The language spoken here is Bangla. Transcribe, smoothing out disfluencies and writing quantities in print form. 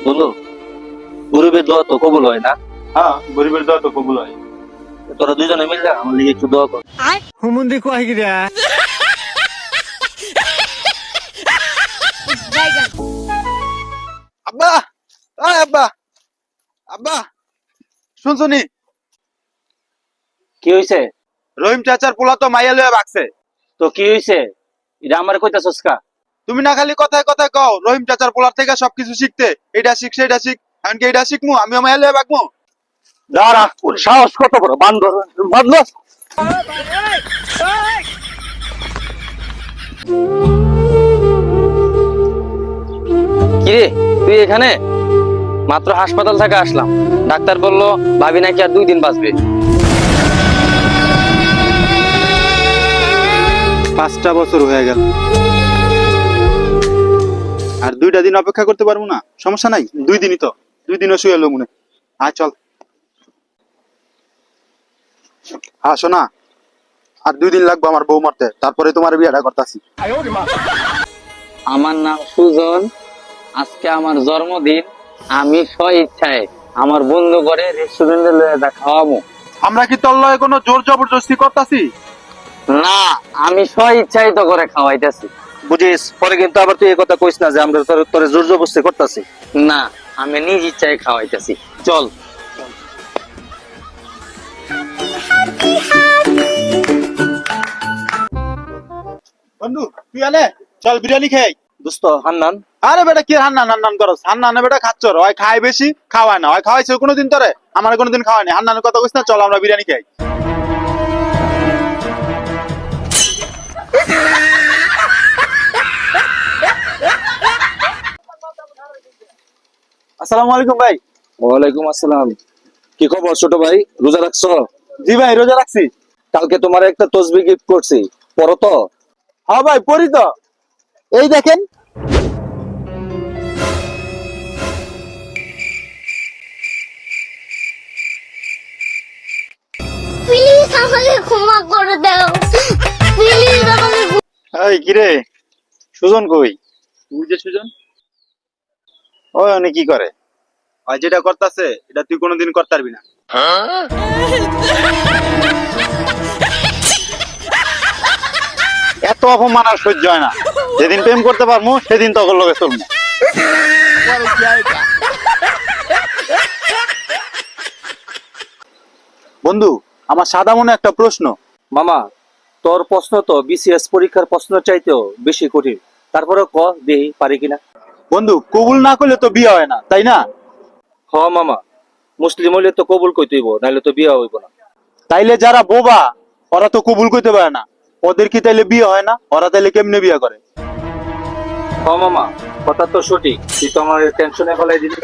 বলো, গরিবের দোয়া তো কবুল হয় না? হ্যাঁ, গরিবের দোয়া তো কবুল হয়। তোরা দুজনে মিলে আমার লিগে একটু দোয়া কর। হুমুন্দি কয় গিরা আব্বা, আয় আব্বা, আব্বা, শুনছনি? কি হইছে? রহিম চাচার পোলা তো মাইয়া লইয়া বাকছে। তো কি হইছে? এটা আমার কইতাছস কা? তুমি না খালি কথায় কথায় কও রহিম চাচার পোলার থেকে সবকিছু শিখতে, এটা শিখ সেটা শিখ, এমনকি এটা শিখমু, আমিও মাইয়া লইয়া বাকমু। দাঁড়া, ওর সাহস কত বড়! বান্দর, বান্দর! কিরে, তুই এখানে? মাত্র হাসপাতাল থেকে আসলাম। ডাক্তার বললো ভাবি নাকি আর 2 দিন বাঁচবে। 5টা বছর হয়ে গেল, আর 2টা দিন অপেক্ষা করতে পারবো না? সমস্যা নাই, 2 দিনই তো, 2 দিনও শুয়ে এলো মনে। আয় চল। হ্যাঁ শোনা, আর 2 দিন লাগবে আমার বউ মারতে, তারপরে তোমার বিয়েটা করতেছি। আমার নাম সুজন, আজকে আমার জন্মদিন। আমি স্ব ইচ্ছায় আমার বন্ধু করে রেস্টুরেন্টে লয়ে যা খাওয়াবো। আমরা কি তোর লয়ে কোনো জোর জবরদস্তি করতাছি? না, আমি স্ব ইচ্ছাই তো করে খাওয়াইতেছি। বুঝিস, পরে কিন্তু আবার তুই এই কথা কইস না যে আমরা তোরে জোর জবরদস্তি করতেছি। না, আমি নিজ ইচ্ছায় খাওয়াইতেছি। চল। বন্ধু তুই আনে চল বিরিয়ানি খাই। দোস্ত হান্নান, আরে বেটা কি হান্নান হান্নান করস? হান্নানে বেটা খাচ্ছর, হয় খায় বেশি, খাওয়ায় না। হয় খাওয়াইছে কোনোদিন তোরে? আমার কোনোদিন খাওয়ায়নি। হান্নানের কথা কইস না, চল আমরা বিরিয়ানি খাই। আসসালামু আলাইকুম ভাই। ওয়ালাইকুম আসসালাম। কি খবর ছোট ভাই, রোজা রাখছো? জি ভাই, রোজা রাখছি। কালকে তোমার একটা তসবি গিফট করছি, পড়ো তো? হ্যাঁ ভাই পড়ি তো, এই দেখেন। প্লিজ আমাকে ক্ষমা করে দাও, প্লিজ আমাকে এই কিরে, সুজন কই? তুই যে সুজন, ওই উনি কি করে? ওই যেটা করতেছে এটা তুই কোনোদিন করতে পারবি না। এত অপমান আর সহ্য হয় না। যেদিন প্রেম করতে পারবো সেদিন তখন লোকে চলবো। বন্ধু, আমার সাদা মনে একটা প্রশ্ন। মামা, তোর প্রশ্ন তো বিসিএস পরীক্ষার প্রশ্ন চাইতেও বেশি কঠিন। তারপরে ক দেই পারি কিনা। বন্ধু, কবুল না করলে তো বিয়ে হয় না, তাই না? হ মামা, মুসলিম হইলে তো কবুল কইতেইব, নাইলে তো বিয়া হইব না। তাইলে যারা বোবা ওরা তো কবুল করতে পারে না, ওদের কি তাইলে বিয়ে হয় না? ওরা তাইলে কেমনে বিয়ে করে? হ মামা, কথা তো সঠিক, তুই তো আমার টেনশনে ফেলাই দিলি।